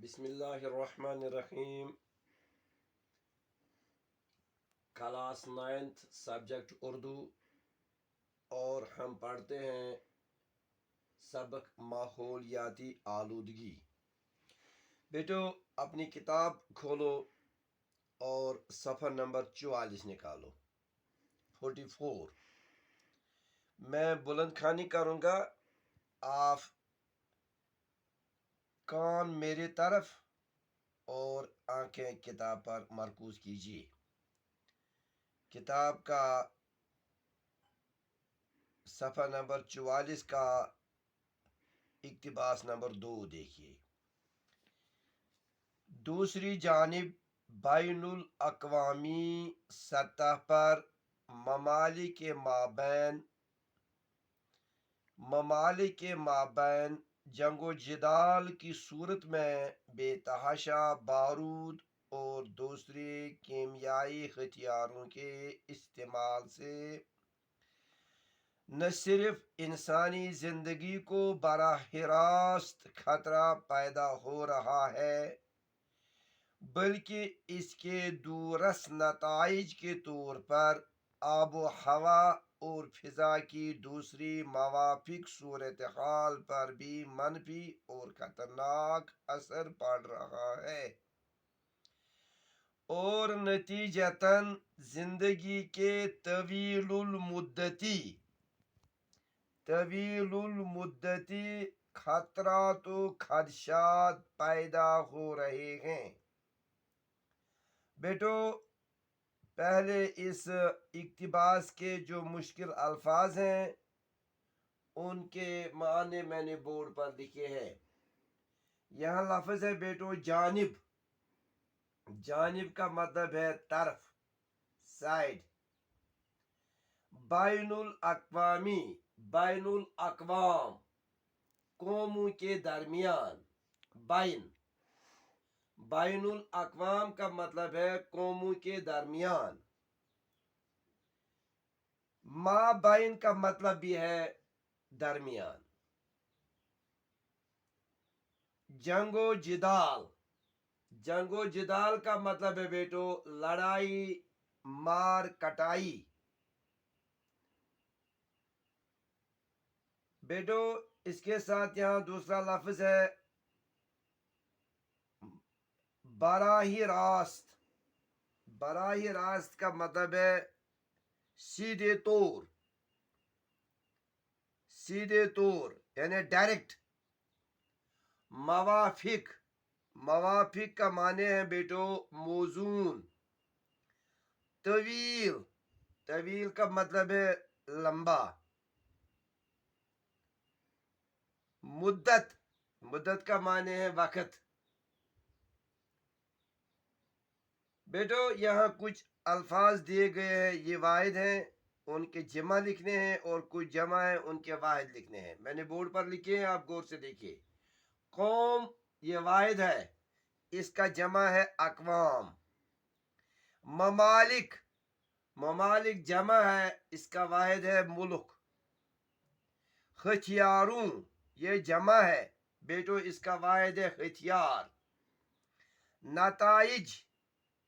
بسم اللہ الرحمن الرحیم. کلاس 9th سبجیکٹ اردو اور ہم پڑھتے ہیں سبق ماحولیاتی آلودگی. بیٹو اپنی کتاب کھولو اور صفحہ نمبر 44 نکالو. 44. میں بلند خوانی کروں گا، آپ کان میری طرف اور آنکھیں کتاب پر مرکوز کیجیے. کتاب کا صفحہ نمبر 44 کا اقتباس نمبر 2 دیکھیے. دوسری جانب بین الاقوامی سطح پر ممالک کے مابین جنگ و جدال کی صورت میں بے تحاشا بارود اور دوسرے کیمیائی ہتھیاروں کے استعمال سے نہ صرف انسانی زندگی کو براہ راست خطرہ پیدا ہو رہا ہے بلکہ اس کے دورس نتائج کے طور پر آب و ہوا اور فضا کی دوسری موافق صورتحال پر بھی منفی اور خطرناک اثر پڑ رہا ہے، اور نتیجتاً زندگی کے طویل المدتی خطرات و خدشات پیدا ہو رہے ہیں. بیٹو پہلے اس اقتباس کے جو مشکل الفاظ ہیں ان کے معنی میں نے بورڈ پر لکھے ہیں. یہاں لفظ ہے بیٹو جانب. جانب کا مطلب ہے طرف، سائڈ. بین الاقوام قوموں کے درمیان. بین الاقوام کا مطلب ہے قوموں کے درمیان. ما بین کا مطلب بھی ہے درمیان. جنگ و جدال کا مطلب ہے بیٹو لڑائی مار کٹائی. بیٹو اس کے ساتھ یہاں دوسرا لفظ ہے براہ راست. براہ راست کا مطلب ہے سیدھے طور یعنی ڈائریکٹ. موافق کا معنی ہے بیٹو موزون. طویل کا مطلب ہے لمبا. مدت کا معنی ہے وقت. بیٹو یہاں کچھ الفاظ دیے گئے ہیں، یہ واحد ہیں، ان کے جمع لکھنے ہیں، اور کچھ جمع ہیں ان کے واحد لکھنے ہیں. میں نے بورڈ پر لکھے ہیں، آپ غور سے دیکھیے. قوم یہ واحد ہے، اس کا جمع ہے اقوام. ممالک جمع ہے، اس کا واحد ہے ملک. ہتھیاروں یہ جمع ہے بیٹو، اس کا واحد ہے ہتھیار. نتائج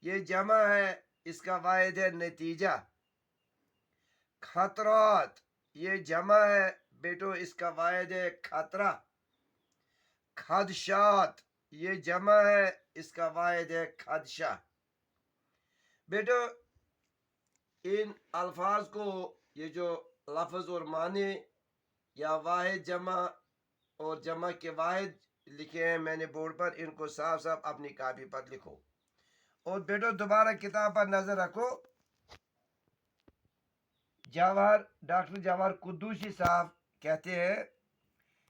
یہ جمع ہے، اس کا واحد ہے نتیجہ. خطرات یہ جمع ہے بیٹو، اس کا واحد ہے خطرہ. خدشات یہ جمع ہے، اس کا واحد ہے خدشہ. بیٹو ان الفاظ کو یہ جو لفظ اور معنی یا واحد جمع اور جمع کے واحد لکھے ہیں میں نے بورڈ پر، ان کو صاف صاف اپنی کاپی پر لکھو. اور بیٹو دوبارہ کتاب پر نظر رکھو. ڈاکٹر جواہر قدوسی صاحب کہتے ہیں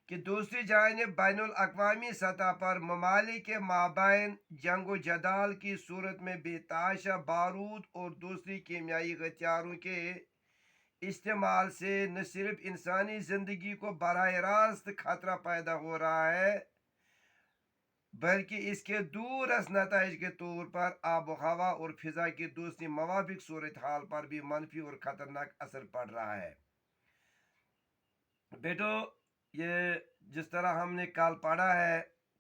کہ دوسری جانب بین الاقوامی سطح پر ممالک کے مابین جنگ و جدال کی صورت میں بے تحاشا بارود اور دوسری کیمیائی ہتھیاروں کے استعمال سے نہ صرف انسانی زندگی کو براہ راست خطرہ پیدا ہو رہا ہے بلکہ اس کے دور از نتائج کے طور پر آب و ہوا اور فضا کی دوسری موافق صورتحال پر بھی منفی اور خطرناک اثر پڑ رہا ہے. بیٹو یہ جس طرح ہم نے کل پڑھا ہے